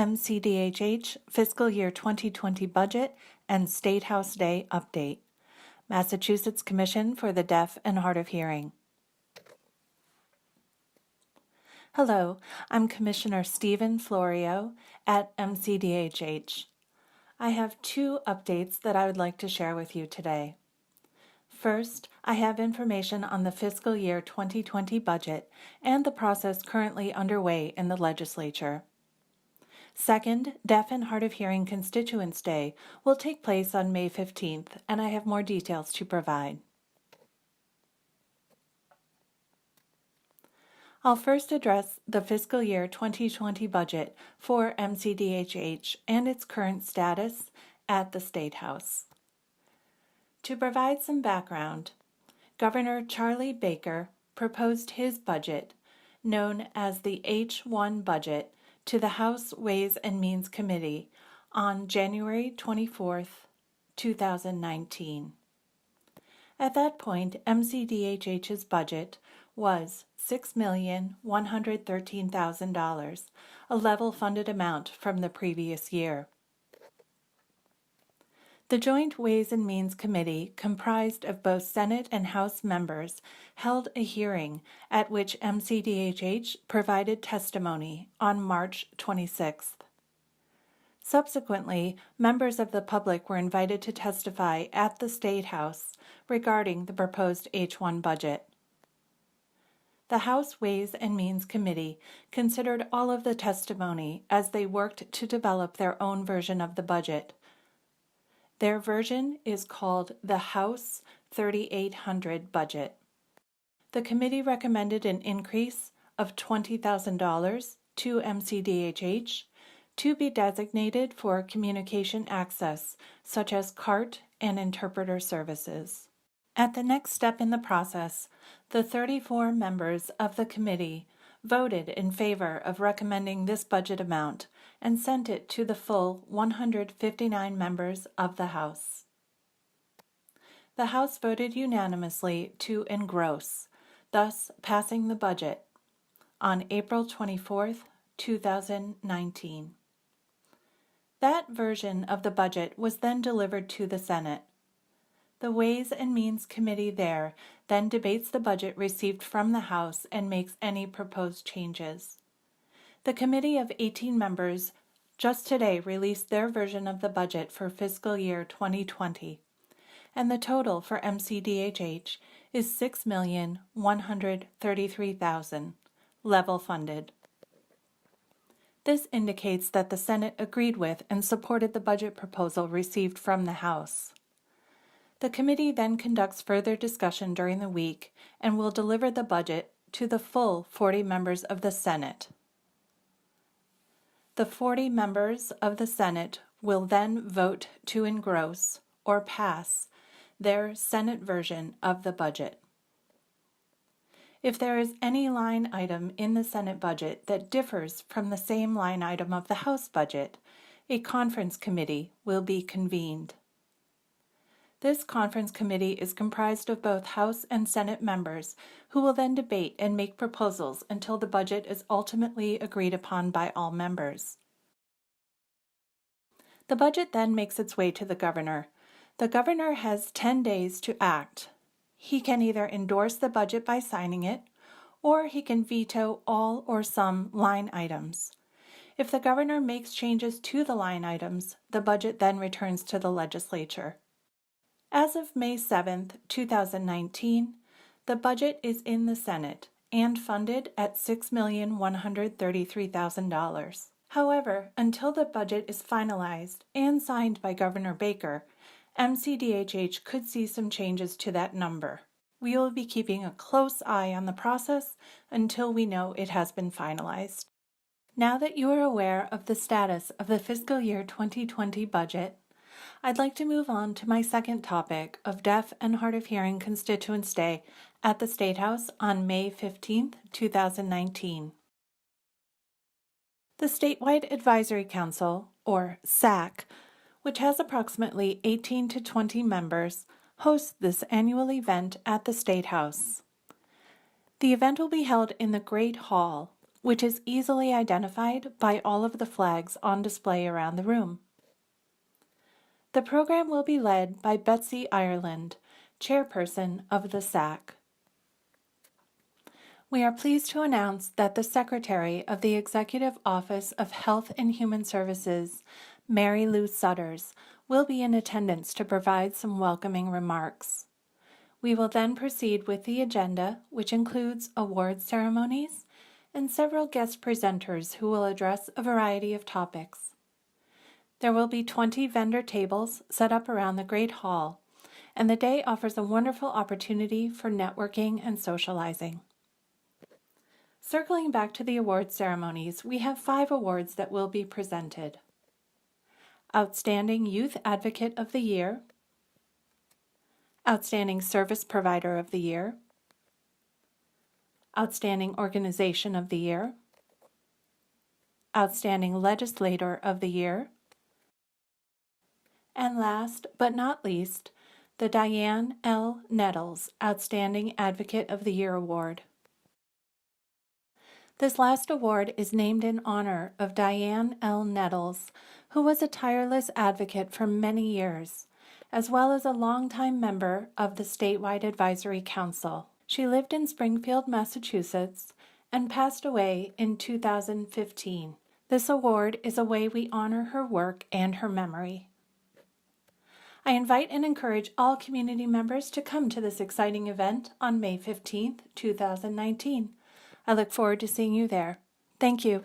MCDHH Fiscal Year 2020 Budget and State House Day Update. Massachusetts Commission for the Deaf and Hard of Hearing. Hello, I'm Commissioner Steven Florio at MCDHH. I have two updates that I would like to share with you today. First, I have information on the fiscal year 2020 budget and the process currently underway in the Legislature. Second, Deaf and Hard of Hearing Constituents Day will take place on May 15th, and I have more details to provide. I'll first address the fiscal year 2020 budget for MCDHH and its current status at the State House. To provide some background, Governor Charlie Baker proposed his budget, known as the H1 budget, to the House Ways and Means Committee on January 24, 2019. At that point, MCDHH's budget was $6,113,000, a level-funded amount from the previous year. The Joint Ways and Means Committee, comprised of both Senate and House members, held a hearing at which MCDHH provided testimony on March 26th. Subsequently, members of the public were invited to testify at the State House regarding the proposed H1 budget. The House Ways and Means Committee considered all of the testimony as they worked to develop their own version of the budget. Their version is called the House 3800 budget. The committee recommended an increase of $20,000 to MCDHH to be designated for communication access, such as CART and interpreter services. At the next step in the process, the 34 members of the committee voted in favor of recommending this budget amount and sent it to the full 159 members of the House. The House voted unanimously to engross, thus passing the budget on April 24, 2019. That version of the budget was then delivered to the Senate. The Ways and Means Committee there then debates the budget received from the House and makes any proposed changes. The committee of 18 members just today released their version of the budget for fiscal year 2020, and the total for MCDHH is $6,133,000, level funded. This indicates that the Senate agreed with and supported the budget proposal received from the House. The committee then conducts further discussion during the week and will deliver the budget to the full 40 members of the Senate. The 40 members of the Senate will then vote to engross or pass their Senate version of the budget. If there is any line item in the Senate budget that differs from the same line item of the House budget, a conference committee will be convened. This conference committee is comprised of both House and Senate members who will then debate and make proposals until the budget is ultimately agreed upon by all members. The budget then makes its way to the governor. The governor has 10 days to act. He can either endorse the budget by signing it, or he can veto all or some line items. If the governor makes changes to the line items, the budget then returns to the Legislature. As of May 7, 2019, the budget is in the Senate and funded at $6,133,000. However, until the budget is finalized and signed by Governor Baker, MCDHH could see some changes to that number. We will be keeping a close eye on the process until we know it has been finalized. Now that you are aware of the status of the fiscal year 2020 budget, I'd like to move on to my second topic of Deaf and Hard of Hearing Constituents Day at the State House on May 15, 2019. The Statewide Advisory Council, or SAC, which has approximately 18 to 20 members, hosts this annual event at the State House. The event will be held in the Great Hall which is easily identified by all of the flags on display around the room. The program will be led by Betsy Ireland, chairperson of the SAC. We are pleased to announce that the Secretary of the Executive Office of Health and Human Services, Mary Lou Sutters, will be in attendance to provide some welcoming remarks. We will then proceed with the agenda, which includes award ceremonies and several guest presenters who will address a variety of topics. There will be 20 vendor tables set up around the Great Hall, and the day offers a wonderful opportunity for networking and socializing. Circling back to the award ceremonies, we have 5 awards that will be presented. Outstanding Youth Advocate of the Year, Outstanding Service Provider of the Year, Outstanding Organization of the Year, Outstanding Legislator of the Year, and last but not least, the Diane L. Nettles Outstanding Advocate of the Year Award. This last award is named in honor of Diane L. Nettles, who was a tireless advocate for many years, as well as a longtime member of the statewide advisory council. She lived in Springfield, Massachusetts, and passed away in 2015. This award is a way we honor her work and her memory. I invite and encourage all community members to come to this exciting event on May 15th, 2019. I look forward to seeing you there. Thank you.